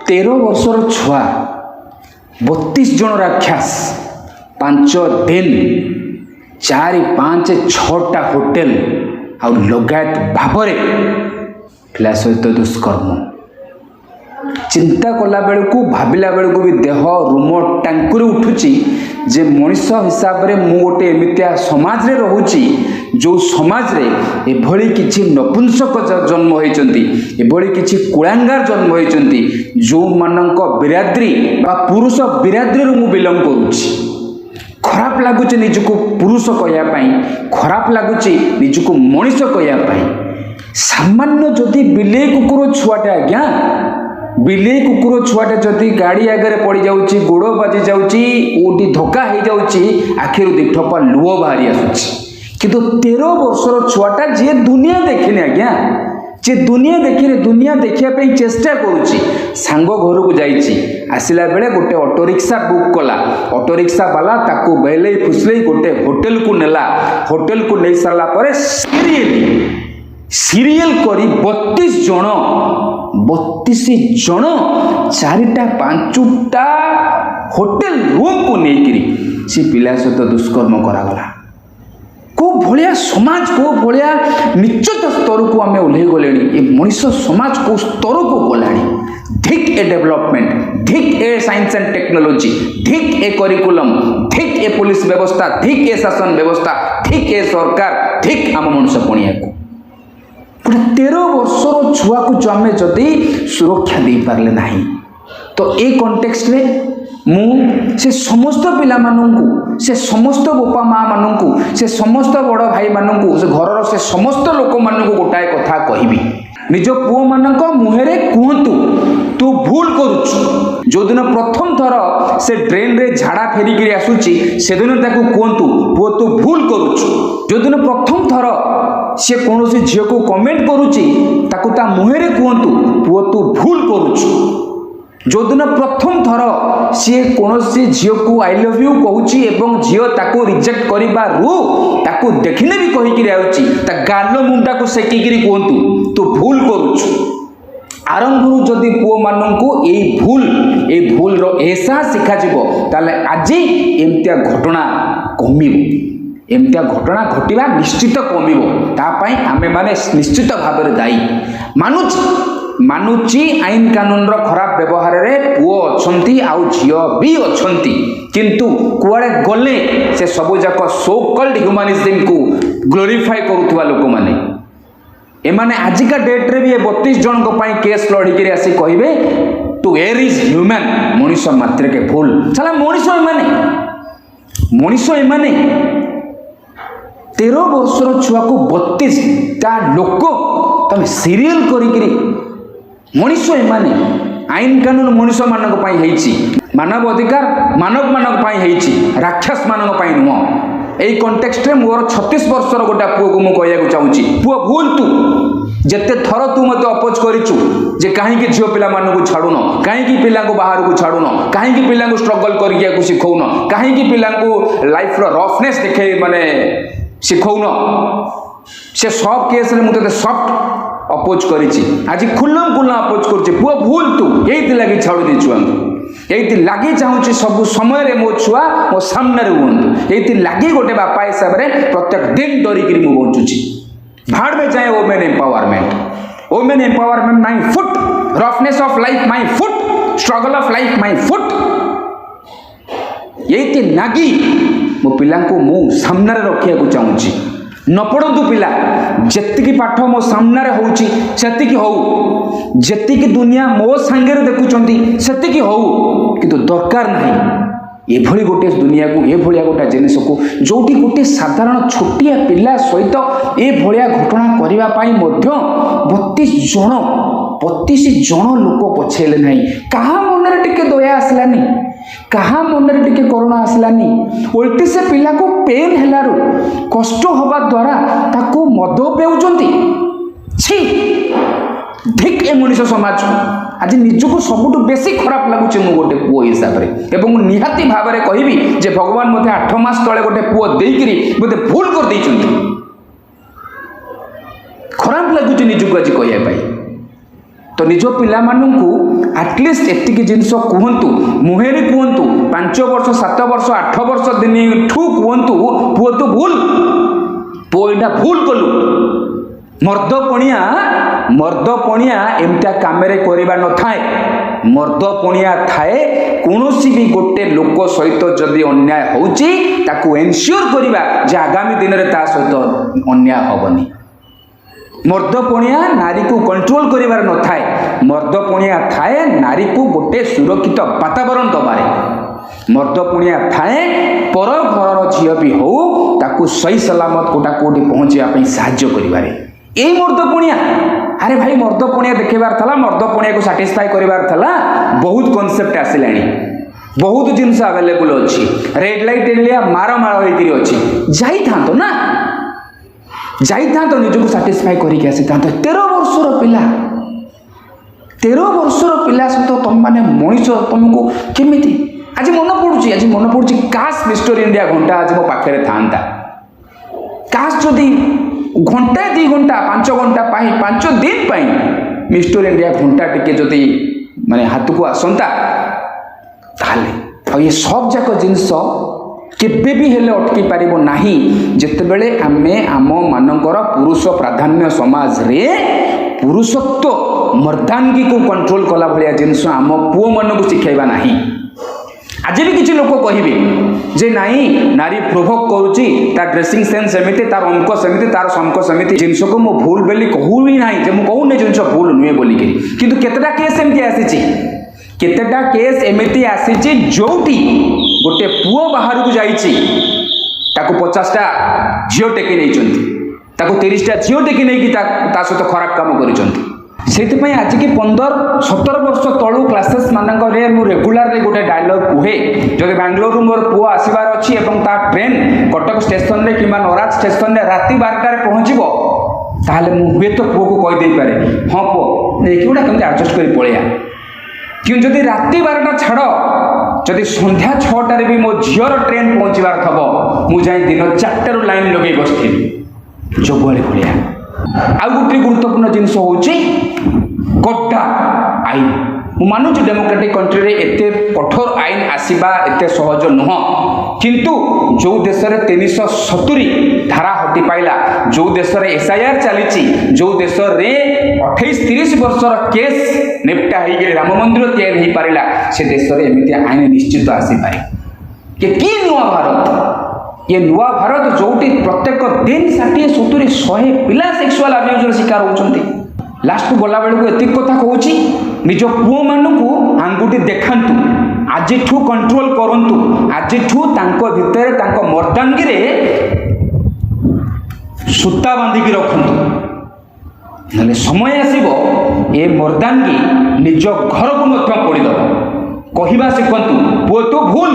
13 वर्षर छुआ 32 जन राक्षस 5 दिन 4 5 6टा होटेल आ लगायत भाव पिला सहित दुष्कर्म चिंता कला बेलू भाविला बेलू भी देह रूम टांकुरी उठुची जे मनीष हिसाब से मु गोटे एमितिया समाज रे रहूची जो समाज रे एभली किछि नपुंसक जन्म होइचंती एभली किछि कुलांगार जन्म होइचंती जो मानक बिराद्री बा पुरुष बिराद्री रो मु बिलोंग करूची खराब लागुचे निजको पुरुष कहया पई खराब लागुचे निजको मनीष कहया पई सामान्य जदि बिले कुकुर छुआटा आज्ञा बिले कुकुर छुआटे जदि गाड़ी आगे पड़ जाऊँगी गोड़ बाजी जाऊँगी ओटी धक्का हो जाऊँगी आखिर दी ठपा लुह बाहरी आसुची किंतु 13 वर्षर छुआटा जी दुनिया देखिनी आज्ञा जे दुनिया देखिने दुनिया देखिया चेष्टा करुच्ची सांग घर को जाइए आसला बेले गोटे ऑटो रिक्शा बुक कला ऑटो रिक्शा वाला ताकू बेले फुसले गोटे होटेल को नेला होटेल को नहीं सारा पर सीरियल करी 32 जन 4टा 5टा होटेल रूम को लेकर सी पिला सहित दुष्कर्म करागला को भलिया समाज को भलिया निश्चित स्तर को आम ओह्ल गले मनीष समाज को स्तर को गलानी धिक ए डेवलपमेंट धिक ए साइंस एंड टेक्नोलॉजी धिक ए करिकुलम धिक ए पुलिस व्यवस्था धिक ए शासन व्यवस्था धिक ए सरकार धिक आम मनुष्य पणिया को 13 वर्षर छुआ को जो आम जदि सुरक्षा दे पारे ना तो ये कॉन्टेक्स्ट रे मु से समस्त पिला मानू से समस्त बापा माँ मानू से समस्त बड़ भाई मानू से घर से समस्त लोक मानू गोटाए कथा कहबी निज पुओ मानक मुहरे कहतु तू भूल करुचु जो दिन प्रथम थर से ड्रेन रे झाड़ा फेरिकी आसुची से दिन ताकू कहतु पुओ तू भूल करुचु जो दिन प्रथम थर सी कौन झील को कमेंट करुच्ची ताकू ता मुहरे कहतु पुओ तू भूल करुचु जो दिन प्रथम थर सी कौन झील को आई लव यू कहूची एवं झील ताकू रिजेक्ट करबारू ताकू देखने भी कहीकि आउची ता गाल मुंडा को सेकिकी कहतु तू भूल करुचु आरंभ जदि पुओ मानू ये भूल ऐसा शिखा ताले आज एमतिया घटना कमिबो एमतिया घटना घटवा निश्चित कमिबो आमे माने निश्चित भाव में दायी मानुची आईन कानून खराब व्यवहार रे पुओ अछंती आउ झियो भी अछंती किंतु कुआड़े गले से सबु जाक सो कल्ड ह्यूमनिज्म को ग्लोरीफाई करुवा लोक माने एमाने आजिका डेट रे भी 32 जन को पाई केस लड़िकी आसी कहिबे टू एयर इज ह्यूमन मनुष्य मात्र के भूल साला मनुष्य एमाने 13 वर्षर छुआ को 32टा लोक तमे सीरियल करिकरी मनुष्य एमाने आईन कानून मनुष्य मानक पाई हेछि मानव अधिकार मानव मानक पाई हेछि राक्षस मानक पाई नुह एई कॉन्टेक्स्ट रे मोर 36 वर्षर गोटा पुओ को मु कहया चाहूची पुओ भूल तू जेते थर तू मते अपोज करिचु जे काहे कि झियो पिला मानन को छाडुनो काहे कि पिला को बाहर को छाडुनो काहे कि पिला को स्ट्रगल करिया को सिखौनो काहे कि पिला को लाइफ रो रफनेस देखे माने सिखौनो से सब केस रे मुते सॉफ्ट अपोज करिची आज खुल्लम खुल्ला अपोज करची पुओ भूल तू एई लगी छाडु दिचु हम ये लगी चाहूँ सब समय मो छुआ मो सामने रुहतु ये लगी गोटे बापा हिसाब से प्रत्येक दिन डरिकी मु बचुची भाड़ में जाए women empowerment my foot roughness of life my foot struggle of life my foot ये लगी मो पिला को मु सामने रखा चाहूँगी न पढ़ु पिला जेतिकी पाठ मो सामने होउची सेतिकी होउ जेतिकी दुनिया मो सांगे देखुचंती सेतिकी होउ किंतु दरकार नहीं एभली गोटे दुनिया को ए भलिया गोटे जिनिस को जोटी गोटे साधारण छोटिया पिला सहित ए भलिया घटना करिवा पाई मध्य 32 जन लोक पछेले नहीं कहा मन टिके दया आसलानी कहा मन टिके करुणा आसलानी उल्टी से पिला को पेन हेलारू कष्ट हवा द्वारा ताकू मद पेउचंती छी धिक ए मनुष्य समाज आज निजको सबुठ बेसी खराब लगुचे मु गोटे पुओ हिसाब रे एवं निहाती भाव में कहबी जे भगवान मते 8 मास तले गोटे पुओ देइकरी मते भूल कर दैचंती खराब लगुचे निजको आज कहया पाई तो निज पिलामानंकु एटलिस्ट एतिकी जिनस कहतु मुहेरी कहतु 5 वर्ष 7 वर्ष 8 वर्ष दिन ठू कहतु पुओ तो भूल पुओ एटा भूल कलु मर्दपणिया एमता कामेरे करिबा न थाए मर्दपणिया थाए कोनोसी भी गोटे लोक सहित जदि अन्याय होउची ताकू एनश्योर करिबा जे आगामी दिन रे ता सहित अन्याय होबनी मर्दपणिया नारी को कंट्रोल करिबार न थाए मर्दपणिया थाए नारी को गोटे सुरक्षित वातावरण दबारे मर्दपणिया थाए पर घर झील भी हो ताकू सही सलामत कोटा कोटी पहुँचा साहाय्य करिबारे यही मर्दपणिया अरे भाई मर्दपणिया देखेबार थला मर्दपणिया को साटिस्फाई करिबार थला बहुत कॉन्सेप्ट आसिलानी बहुत जिनस अवेलेबल अच्छी रेड लाइट एरिया मार मार होइकरी अच्छी जाई थांतो ना जाई थांतो निजको साटिस्फाई करिक आसी थांतो 13 वर्षर पिला 13 वर्षर पिला सहित तुम माने मनीष तुमको केमिति आज मन पड़ुची काश मिस्टर इंडिया घंटा आज मो पाखे था काश जदि घंटा 2 घंटा 5 घंटा 5 दिन मिस्टर इंडिया घंटा टिके जदि माने हाथ को आसंता ताले ये सब जाक जिनस केबे भी हेले अटकी पारिबो नाही जेतेबेले आमे आम मानकर पुरुष प्राधान्य समाज रे पुरुषत्व मर्दांगी को कंट्रोल कला भलिया जिनस आम पुओ मन को शिखाइबा नाही आज भी किसी लोक कहे जे नाई नारी प्रोभोक करुच्ची तार ड्रेसिंग सेन्स एमती तार अंक सेमती तार समक सेमती जिनस को मो भूल बोली कहू ही ना जे मुझे कहूनी जिनस भूल नुहे बोलिकी किंतु केतेटा केस एमती आसी केतेटा केस एमती आसी जोटी गोटे पुओ बाहर को जाइछि ताको 50टा झील टेकी नहीं 30टा झील टेकी नहीं सहित खराब काम कर से आज की 15-17 वर्ष तलू क्लासेस मानक रेगुलार गोटे डायलॉग कहे जब बेंगलोर मोर पुओ आसबार अच्छी ट्रेन कटक स्टेशन में कि नराज स्टेशन में राति 12टार पहुँचब ताहले मुझे तो पुओ को कहीदे पारे हाँ पुओ देखिए गोटा कमी आडजस्ट कर पलैया क्यों जदि राति 12टा छाड़ जदि संध्या 6टार भी मो झीर ट्रेन पहुँचबार थब मुझे दिन 4टारू लाइन लगे बसती जगुआली भाया आउ गोटे गुरुत्वपूर्ण जिनस होची कट्टा आईन मु मानुची डेमोक्रेटिक कंट्री रे एते कठोर आईन आसीबा एते सहज नुह किंतु जो देश रे 370 धारा हटी पाइला जो देश रे एसआईआर चलीची जो देश रे 28-30 वर्षर केस नेपटा होगी राम मंदिर तैयारी हो पारिला से देश रे एमिति आईन निश्चित आसी पारे कि नुआ भारत ये नुआ भारत जोटी प्रत्येक दिन 60-70-100 पिला सेक्सुअल अब्यूजर शिकार होती लास्ट को गला बेलू एति कथा कहूँ निज पुओ मानू आंगुठी देखातु आज कंट्रोल करंतु आज भितर मर्दांगी रे सूता बांधिकी रखु ना समय आसब ए मर्दांगी निज घर को पड़ीद कहवा शिखु पुओ तो भूल